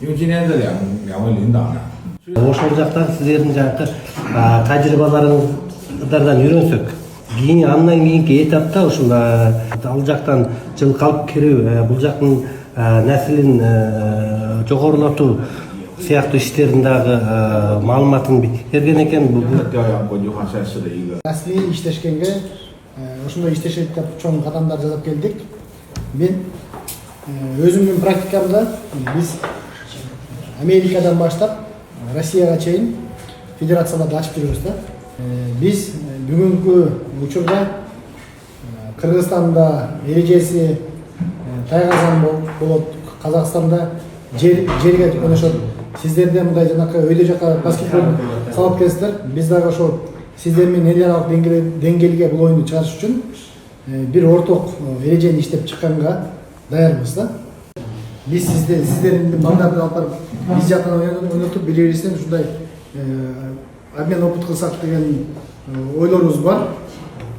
因为今天这两位领导呢。 Ошол жактан сиздердин жанакы тажрыйбаларыңыздардан үйрөнсөк, кийин андан кийинки этапта ушул ал жактан жылкы алып кирүү, бул жактын нәсилин жогорулатуу сыяктуу иштерин дагы маалыматын берген экен. Бул расмий иштешкенге ошондой иштешет деп чоң кадамдар жасап келдик. Мен өзүмдүн практикамда биз Америкадан баштап Россияга чейин федерацияларды ачып жүрөбүз да. Биз бүгүнкү учурда Кыргызстанда эрежеси тайгазан болот, Казакстанда жерге өнөшөт. Сиздерде мындай жанакы өйдө жака баскетбол салып келесиздер. Биз дагы ошол сиздер менен эл аралык деңгээлге бул оюнду чыгарыш үчүн бир орток эрежени иштеп чыкканга даярбыз да. Биз сиздердин балдарды алып барып биз жактан ойнотуп бири-бирибизден ушундай обмен опыт кылсак деген ойлорубуз бар.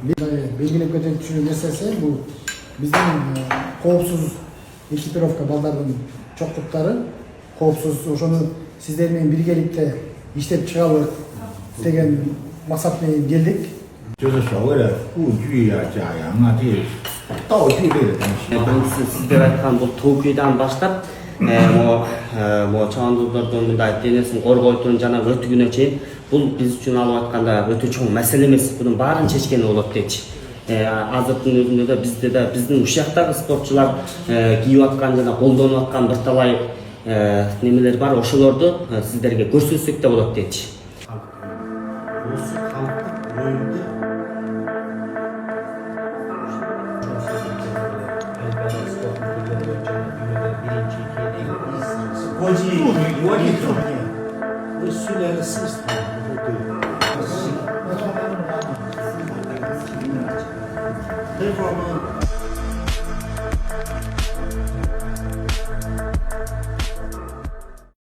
Белгилеп кеткен түшүнүү нерсеси бул биздин коопсуз экипировка балдардын чокуттары коопсуз, ошону сиздер менен биргеликте иштеп чыгалы деген максат менен келдик. 就是所谓的护具啊、假洋啊这些道具类的东西。 Биринчиси сиздер айткан бул туукүйдөн баштап могу чоңдуулдордун мындай денесин коргойтун жана өтүгүнө чейин бул биз үчүн алып айтканда өтө чоң маселе эмес. Бунун баарын чечкени болот дейчи. Азыркын өзүндө да бизде да биздин ушактагы спортчулар кийип аткан жана колдонуп аткан бир талай немелер бар. Ошолорду сиздерге көрсөтсөк да болот дейчи. Reformu